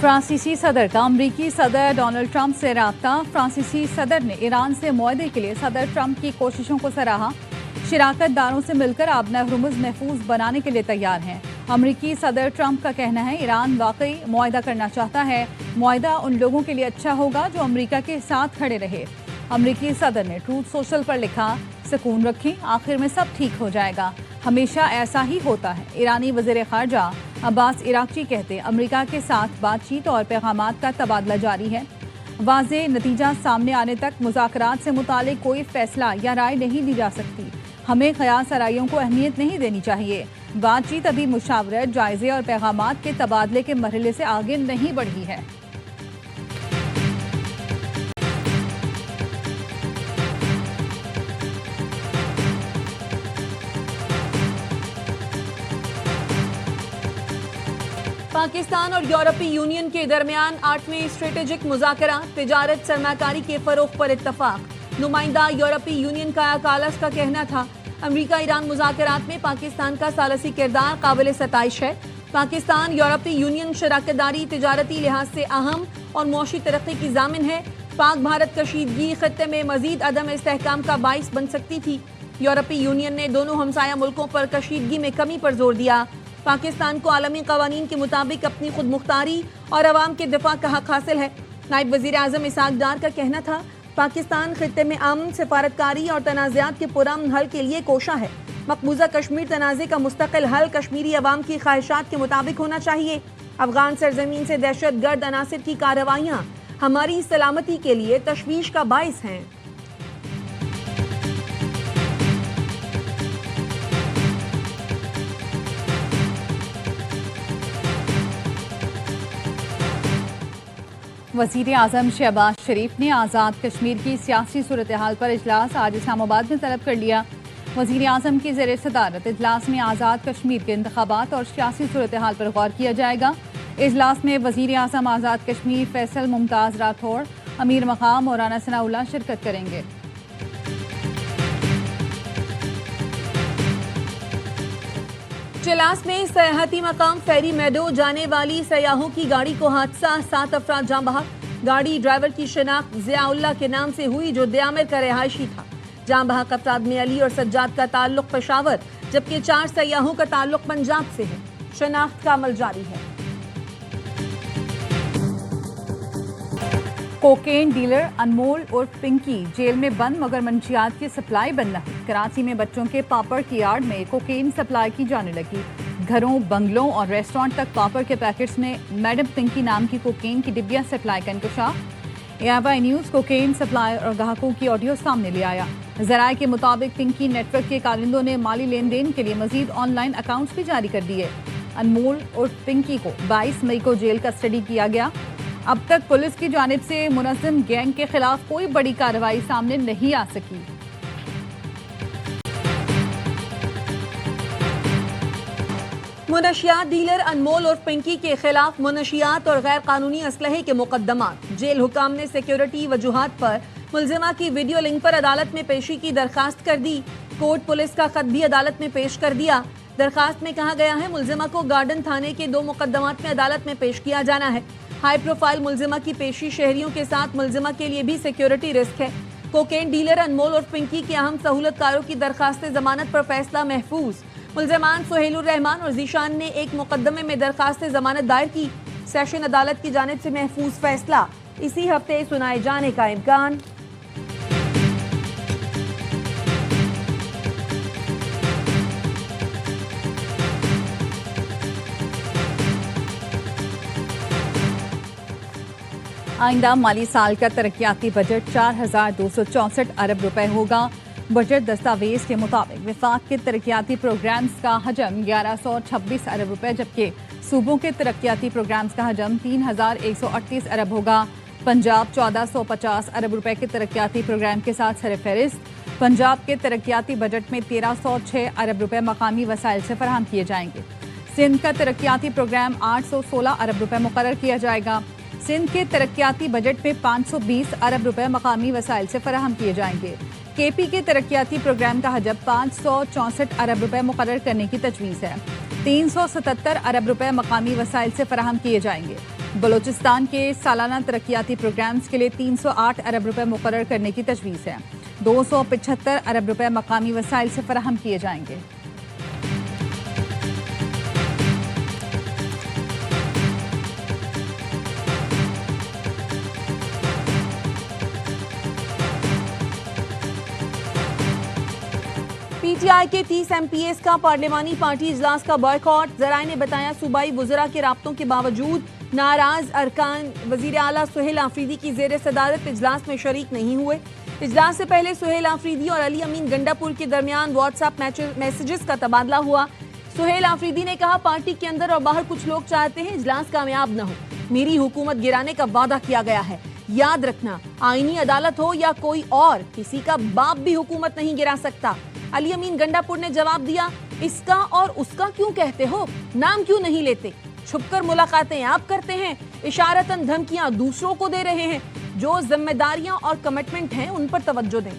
فرانسیسی صدر کا امریکی صدر ڈونلڈ ٹرمپ سے رابطہ۔ فرانسیسی صدر نے ایران سے معاہدے کے لیے صدر ٹرمپ کی کوششوں کو سراہا۔ شراکت داروں سے مل کر آبنہ ہرمز محفوظ بنانے کے لیے تیار ہیں۔ امریکی صدر ٹرمپ کا کہنا ہے ایران واقعی معاہدہ کرنا چاہتا ہے۔ معاہدہ ان لوگوں کے لیے اچھا ہوگا جو امریکہ کے ساتھ کھڑے رہے۔ امریکی صدر نے ٹروتھ سوشل پر لکھا، سکون رکھیں، آخر میں سب ٹھیک ہو جائے گا، ہمیشہ ایسا ہی ہوتا ہے۔ ایرانی وزیر خارجہ عباس عراقچی کہتے امریکہ کے ساتھ بات چیت اور پیغامات کا تبادلہ جاری ہے۔ واضح نتیجہ سامنے آنے تک مذاکرات سے متعلق کوئی فیصلہ یا رائے نہیں دی جا سکتی۔ ہمیں خیال سرائیوں کو اہمیت نہیں دینی چاہیے۔ بات چیت ابھی مشاورت، جائزے اور پیغامات کے تبادلے کے مرحلے سے آگے نہیں بڑھی ہے۔ پاکستان اور یورپی یونین کے درمیان 8ویں اسٹریٹجک مذاکرات، تجارت سرمایہ کاری کے فروغ پر اتفاق۔ نمائندہ یورپی یونین کایا کالس کا کہنا تھا امریکہ ایران مذاکرات میں پاکستان کا ثالثی کردار قابل ستائش ہے۔ پاکستان یورپی یونین شراکت داری تجارتی لحاظ سے اہم اور معاشی ترقی کی ضامن ہے۔ پاک بھارت کشیدگی خطے میں مزید عدم استحکام کا باعث بن سکتی تھی۔ یورپی یونین نے دونوں ہمسایہ ملکوں پر کشیدگی میں کمی پر زور دیا۔ پاکستان کو عالمی قوانین کے مطابق اپنی خود مختاری اور عوام کے دفاع کا حق حاصل ہے۔ نائب وزیر اعظم اسحاق ڈار کا کہنا تھا پاکستان خطے میں امن، سفارتکاری اور تنازعات کے پرامن حل کے لیے کوشاں ہے۔ مقبوضہ کشمیر تنازع کا مستقل حل کشمیری عوام کی خواہشات کے مطابق ہونا چاہیے۔ افغان سرزمین سے دہشت گرد عناصر کی کارروائیاں ہماری سلامتی کے لیے تشویش کا باعث ہیں۔ وزیر اعظم شہباز شریف نے آزاد کشمیر کی سیاسی صورتحال پر اجلاس آج اسلام آباد میں طلب کر لیا۔ وزیر اعظم کی زیر صدارت اجلاس میں آزاد کشمیر کے انتخابات اور سیاسی صورتحال پر غور کیا جائے گا۔ اجلاس میں وزیر اعظم آزاد کشمیر فیصل ممتاز راٹھوڑ، امیر مقام مولانا ثناء اللہ شرکت کریں گے۔ چلاس میں سیاحتی مقام فیری میڈو جانے والی سیاحوں کی گاڑی کو حادثہ، 7 افراد جاں بحق۔ گاڑی ڈرائیور کی شناخت ضیاء اللہ کے نام سے ہوئی جو دیامر کا رہائشی تھا۔ جاں بحق افراد میں علی اور سجاد کا تعلق پشاور جبکہ 4 سیاحوں کا تعلق پنجاب سے ہے۔ شناخت کا عمل جاری ہے۔ کوکین ڈیلر انمول عرف پنکی جیل میں بند مگر منشیات کی سپلائی بند رہی۔ کراچی میں بچوں کے پاپڑ کی یارڈ میں کوکین سپلائی کی جانے لگی۔ گھروں، بنگلوں اور ریسٹورانٹ تک پاپڑ کے پیکٹس میں میڈم پنکی نام کی کوکین کی ڈبیاں سپلائی کا انکشاف۔ AIY نیوز کوکین سپلائی اور گاہکوں کی آڈیو سامنے لے آیا۔ ذرائع کے مطابق پنکی نیٹ ورک کے کارندوں نے مالی لین دین کے لیے مزید آن لائن اکاؤنٹس بھی جاری کر دیے۔ انمول عرف پنکی کو 22 مئی کو جیل کسٹڈی کیا گیا۔ اب تک پولیس کی جانب سے منظم گینگ کے خلاف کوئی بڑی کارروائی سامنے نہیں آ سکی۔ منشیات ڈیلر انمول اور پنکی کے خلاف منشیات اور غیر قانونی اسلحے کے مقدمات۔ جیل حکام نے سیکیورٹی وجوہات پر ملزمہ کی ویڈیو لنک پر عدالت میں پیشی کی درخواست کر دی۔ کورٹ پولیس کا خط بھی عدالت میں پیش کر دیا۔ درخواست میں کہا گیا ہے ملزمہ کو گارڈن تھانے کے 2 مقدمات میں عدالت میں پیش کیا جانا ہے۔ ہائی پروفائل ملزمہ کی پیشی شہریوں کے ساتھ ملزمہ کے لیے بھی سیکیورٹی رسک ہے۔ کوکین ڈیلر انمول اور پنکی کے اہم سہولت کاروں کی درخواست ضمانت پر فیصلہ محفوظ۔ ملزمان سہیل الرحمان اور ذیشان نے ایک مقدمے میں درخواست ضمانت دائر کی۔ سیشن عدالت کی جانب سے محفوظ فیصلہ اسی ہفتے سنائے جانے کا امکان۔ آئندہ مالی سال کا ترقیاتی بجٹ 4264 ارب روپے ہوگا۔ بجٹ دستاویز کے مطابق وفاق کے ترقیاتی پروگرامز کا حجم 1126 ارب روپے جبکہ صوبوں کے ترقیاتی پروگرامز کا حجم 3138 ارب ہوگا۔ پنجاب 1450 ارب روپے کے ترقیاتی پروگرام کے ساتھ سر فہرست۔ پنجاب کے ترقیاتی بجٹ میں 1306 ارب روپے مقامی وسائل سے فراہم کیے جائیں گے۔ سندھ کا ترقیاتی پروگرام 816 ارب روپے مقرر کیا جائے گا۔ سندھ کے ترقیاتی بجٹ میں 520 ارب روپے مقامی وسائل سے فراہم کیے جائیں گے۔ KP کے ترقیاتی پروگرام کا حجم 564 ارب روپے مقرر کرنے کی تجویز ہے۔ 377 ارب روپے مقامی وسائل سے فراہم کیے جائیں گے۔ بلوچستان کے سالانہ ترقیاتی پروگرامز کے لیے 308 ارب روپے مقرر کرنے کی تجویز ہے. 275 ارب روپے مقامی وسائل سے فراہم کیے جائیں گے. پی ٹی آئی کے 30 ایم پی ایس کا پارلیمانی پارٹی اجلاس کا بائیکاٹ. ذرائع نے بتایا صوبائی وزراء کے رابطوں کے باوجود ناراض ارکان وزیر اعلیٰ سہیل آفریدی کی زیر صدارت اجلاس میں شریک نہیں ہوئے. اجلاس سے پہلے سہیل آفریدی اور علی امین گنڈا پور کے درمیان واٹس ایپ میسیجز کا تبادلہ ہوا. سہیل آفریدی نے کہا پارٹی کے اندر اور باہر کچھ لوگ چاہتے ہیں اجلاس کامیاب نہ ہو. میری حکومت گرانے کا وعدہ کیا گیا ہے. یاد رکھنا آئینی عدالت ہو یا کوئی اور کسی کا باپ بھی حکومت نہیں گرا سکتا. علی امین گنڈا پور نے جواب دیا اس کا اور اس کا کیوں کہتے ہو, نام کیوں نہیں لیتے؟ چھپ کر ملاقاتیں آپ کرتے ہیں, اشارتاً دھمکیاں دوسروں کو دے رہے ہیں. جو ذمہ داریاں اور کمٹمنٹ ہیں ان پر توجہ دیں.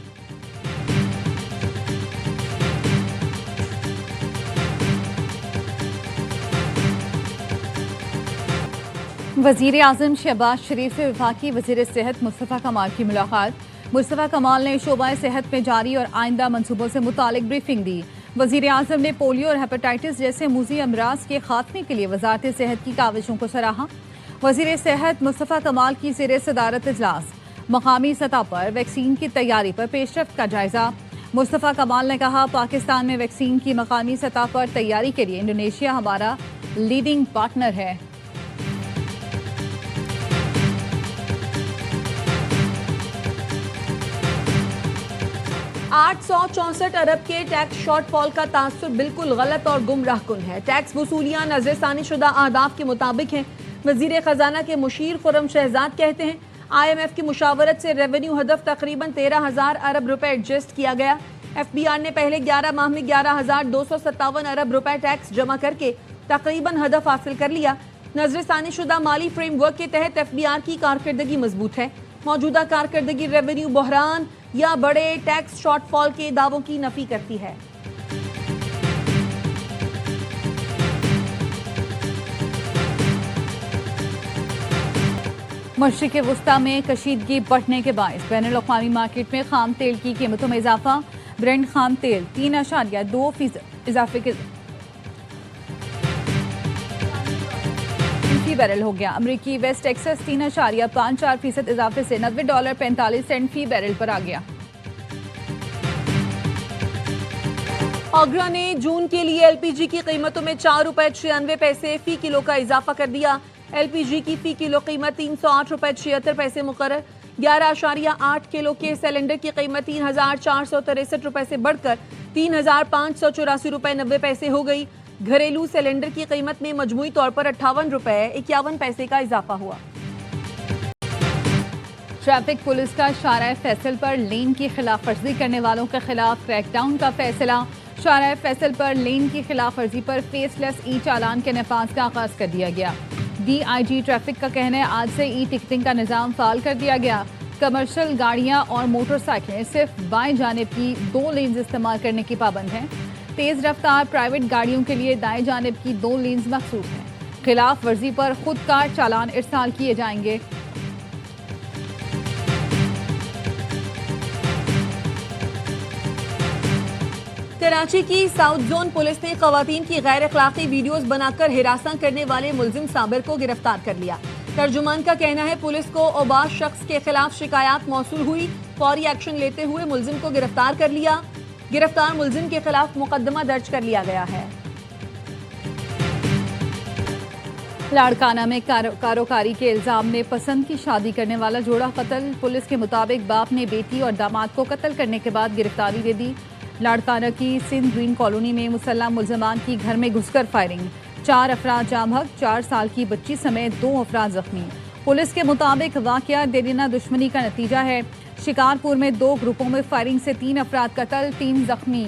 وزیر اعظم شہباز شریف سے وفاقی وزیر صحت مصطفیٰ کمال کی ملاقات. مصطفیٰ کمال نے شعبہ صحت میں جاری اور آئندہ منصوبوں سے متعلق بریفنگ دی. وزیر اعظم نے پولیو اور ہیپاٹائٹس جیسے موذی امراض کے خاتمے کے لیے وزارت صحت کی کاوشوں کو سراہا. وزیر صحت مصطفیٰ کمال کی زیر صدارت اجلاس. مقامی سطح پر ویکسین کی تیاری پر پیش رفت کا جائزہ. مصطفیٰ کمال نے کہا پاکستان میں ویکسین کی مقامی سطح پر تیاری کے لیے انڈونیشیا ہمارا لیڈنگ پارٹنر ہے. $864 ارب کے ٹیکس شارٹ فال کا تاثر بالکل غلط اور گمراہ کن ہے. ٹیکس وصولیاں نظر ثانی شدہ اہداف کے مطابق ہیں. وزیر خزانہ کے مشیر خرم شہزاد کہتے ہیں آئی ایم ایف کی مشاورت سے ریونیو ہدف تقریباً 13,000 ارب روپے ایڈجسٹ کیا گیا. ایف بی آر نے پہلے 11 ماہ میں 11,257 ارب روپے ٹیکس جمع کر کے تقریباً ہدف حاصل کر لیا. نظر ثانی شدہ مالی فریم ورک کے تحت ایف بی آر کی کارکردگی مضبوط ہے. موجودہ کارکردگی ریونیو بحران یا بڑے ٹیکس شارٹ فال کے دعووں کی نفی کرتی ہے. مشرق وسطی میں کشیدگی بڑھنے کے باعث بین الاقوامی مارکیٹ میں خام تیل کی قیمتوں میں اضافہ. برنٹ خام تیل 3.2% اضافے کے فی بیرل ہو گیا. امریکی ویسٹ ٹیکسس 3.54% اضافے سے $90.45 فی بیرل پر آ گیا. آگرہ نے جون کے لیے ایل پی جی کی قیمتوں میں $4.96 فی کلو کا اضافہ کر دیا. ایل پی جی کی فی کلو قیمت $308.76 مقرر. 11.8 کلو کے سلنڈر کی قیمت $3,463 سے بڑھ کر $3,584.90 ہو گئی. گھریلو سلنڈر کی قیمت میں مجموعی طور پر $58.51 کا اضافہ ہوا. ٹریفک پولیس کا شارع فیصل پر لین کی خلاف ورزی کرنے والوں کے خلاف کریک ڈاؤن کا فیصلہ. شارع فیصل پر لین کی خلاف ورزی پر فیس لیس ای چالان کے نفاذ کا آغاز کر دیا گیا. ڈی آئی جی ٹریفک کا کہنا ہے آج سے ای ٹکٹنگ کا نظام فعال کر دیا گیا. کمرشل گاڑیاں اور موٹر سائیکلیں صرف بائیں جانب کی 2 لینز استعمال کرنے کی پابند ہیں. تیز رفتار پرائیویٹ گاڑیوں کے لیے دائیں جانب کی 2 لینز مخصوص ہیں. خلاف ورزی پر خود کار چالان ارسال کیے جائیں گے. کراچی کی ساؤتھ زون پولیس نے خواتین کی غیر اخلاقی ویڈیوز بنا کر ہراساں کرنے والے ملزم صابر کو گرفتار کر لیا. ترجمان کا کہنا ہے پولیس کو اوباش شخص کے خلاف شکایات موصول ہوئی. فوری ایکشن لیتے ہوئے ملزم کو گرفتار کر لیا. گرفتار ملزم کے خلاف مقدمہ درج کر لیا گیا ہے. لاڑکانہ میں کاروکاری کے الزام میں پسند کی شادی کرنے والا جوڑا قتل. پولیس کے مطابق باپ نے بیٹی اور داماد کو قتل کرنے کے بعد گرفتاری دے دی. لاڑکانہ کی سندھ گرین کالونی میں مسلح ملزمان کی گھر میں گھس کر فائرنگ. 4 افراد جاں بحق, 4 سال کی بچی سمیت 2 افراد زخمی. پولیس کے مطابق واقعہ دیرینہ دشمنی کا نتیجہ ہے. شکارپور میں 2 گروپوں میں فائرنگ سے 3 افراد قتل, 3 زخمی.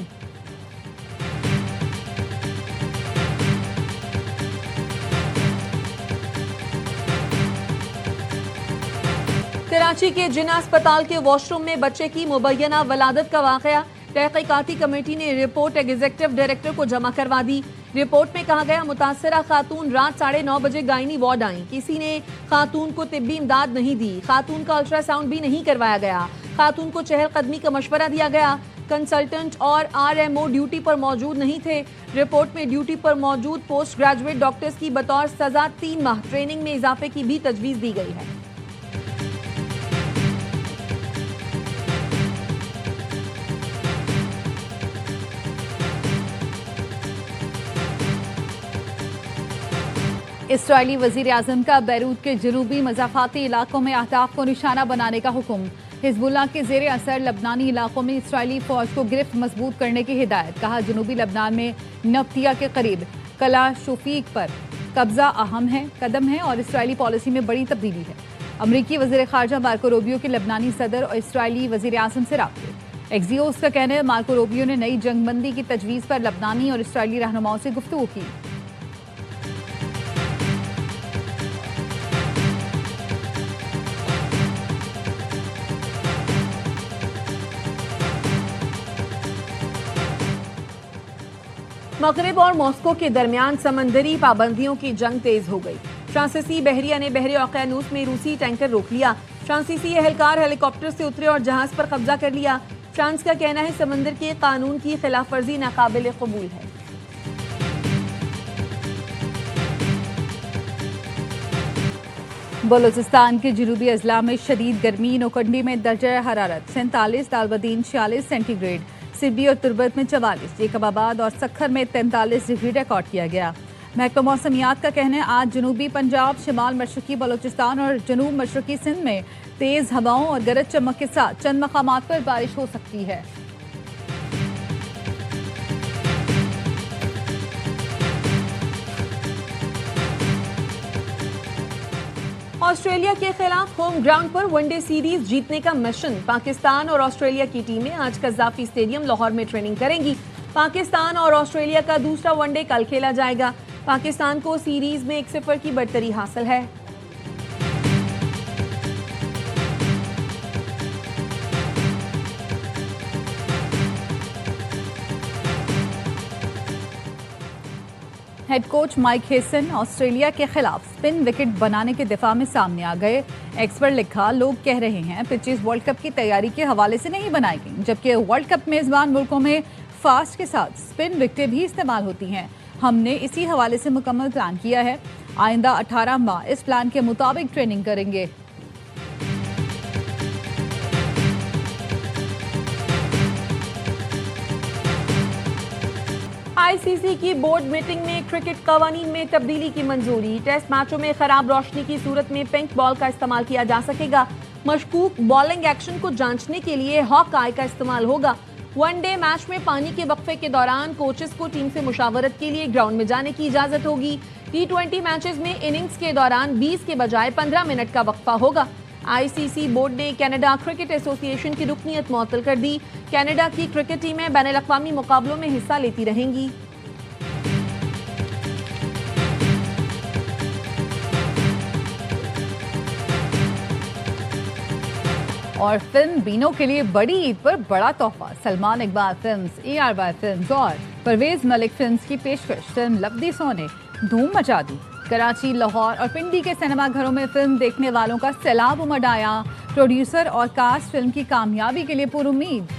کراچی کے جناح اسپتال کے واش روم میں بچے کی مبینہ ولادت کا واقعہ. تحقیقاتی کمیٹی نے رپورٹ ایگزیکٹو ڈائریکٹر کو جمع کروا دی. رپورٹ میں کہا گیا متاثرہ خاتون رات 9:30 بجے گائنی وارڈ آئیں، کسی نے خاتون کو طبی امداد نہیں دی، خاتون کا الٹرا ساؤنڈ بھی نہیں کروایا گیا، خاتون کو چہل قدمی کا مشورہ دیا گیا، کنسلٹنٹ اور RMO ڈیوٹی پر موجود نہیں تھے۔ رپورٹ میں ڈیوٹی پر موجود پوسٹ گریجویٹ ڈاکٹرز کی بطور سزا 3 ماہ ٹریننگ میں اضافے کی بھی تجویز دی گئی ہے۔ اسرائیلی وزیر اعظم کا بیروت کے جنوبی مضافاتی علاقوں میں اہداف کو نشانہ بنانے کا حکم، حزب اللہ کے زیر اثر لبنانی علاقوں میں اسرائیلی فوج کو گرفت مضبوط کرنے کی ہدایت، کہا جنوبی لبنان میں نبطیہ کے قریب قلعہ شفیق پر قبضہ اہم قدم ہے اور اسرائیلی پالیسی میں بڑی تبدیلی ہے۔ امریکی وزیر خارجہ مارکو روبیو کے لبنانی صدر اور اسرائیلی وزیر اعظم سے رابطے، ایکزیوس کا کہنا ہے مارکو روبیو نے نئی جنگ بندی کی تجویز پر لبنانی اور اسرائیلی رہنماؤں سے گفتگو کی۔ مغرب اور ماسکو کے درمیان سمندری پابندیوں کی جنگ تیز ہو گئی۔ فرانسیسی بحریہ نے بحر اوقیانوس میں روسی ٹینکر روک لیا، فرانسیسی اہلکار ہیلی کاپٹر سے اترے اور جہاز پر قبضہ کر لیا۔ فرانس کا کہنا ہے سمندر کے قانون کی خلاف ورزی ناقابل قبول ہے۔ بلوچستان کے جنوبی اضلاع میں شدید گرمی، نوکنڈی میں درجہ حرارت 47، دالبدین 46 سینٹی گریڈ، سربی اور تربت میں 44، جیکب آباد اور سکھر میں 43 ڈگری ریکارڈ کیا گیا۔ محکمہ موسمیات کا کہنا ہے آج جنوبی پنجاب، شمال مشرقی بلوچستان اور جنوب مشرقی سندھ میں تیز ہوائوں اور گرج چمک کے ساتھ چند مقامات پر بارش ہو سکتی ہے۔ آسٹریلیا کے خلاف ہوم گراؤنڈ پر ون ڈے سیریز جیتنے کا مشن، پاکستان اور آسٹریلیا کی ٹیمیں آج قذافی اسٹیڈیم لاہور میں ٹریننگ کریں گی۔ پاکستان اور آسٹریلیا کا دوسرا ون ڈے کل کھیلا جائے گا۔ پاکستان کو سیریز میں 1-0 کی برتری حاصل ہے۔ ہیڈ کوچ مائک ہیسن آسٹریلیا کے خلاف سپن وکٹ بنانے کے دفاع میں سامنے آ گئے۔ ایکس پر لکھا، لوگ کہہ رہے ہیں پچز ورلڈ کپ کی تیاری کے حوالے سے نہیں بنائی گئی، جبکہ ورلڈ کپ میزبان ملکوں میں فاسٹ کے ساتھ سپن وکٹیں بھی استعمال ہوتی ہیں۔ ہم نے اسی حوالے سے مکمل پلان کیا ہے، آئندہ 18 ماہ اس پلان کے مطابق ٹریننگ کریں گے۔ ICC کی بورڈ میٹنگ میں کرکٹ قوانین میں تبدیلی کی منظوری، ٹیسٹ میچوں میں خراب روشنی کی صورت میں پنک بال کا استعمال کیا جا سکے گا، مشکوک بالنگ ایکشن کو جانچنے کے لیے ہاک آئی کا استعمال ہوگا۔ ون ڈے میچ میں پانی کے وقفے کے دوران کوچز کو ٹیم سے مشاورت کے لیے گراؤنڈ میں جانے کی اجازت ہوگی۔ T20 میچز میں اننگز کے دوران 20 کے بجائے 15 منٹ کا وقفہ ہوگا۔ ICC بورڈ نے کینیڈا کرکٹ ایسوسی ایشن کی رکنیت معطل کر دی، کینیڈا کی کرکٹ ٹیمیں بین الاقوامی مقابلوں میں حصہ لیتی رہیں گی۔ اور فلم بینوں کے لیے بڑی عید پر بڑا تحفہ، Salman Iqbal films, ARY films اور پرویز ملک فلمز کی پیشکش۔ فلم لفظی سو نے دھوم مچا دی، کراچی، لاہور اور پنڈی کے سینما گھروں میں فلم دیکھنے والوں کا سیلاب امڈ آیا۔ پروڈیوسر اور کاسٹ فلم کی کامیابی کے لیے پر امید۔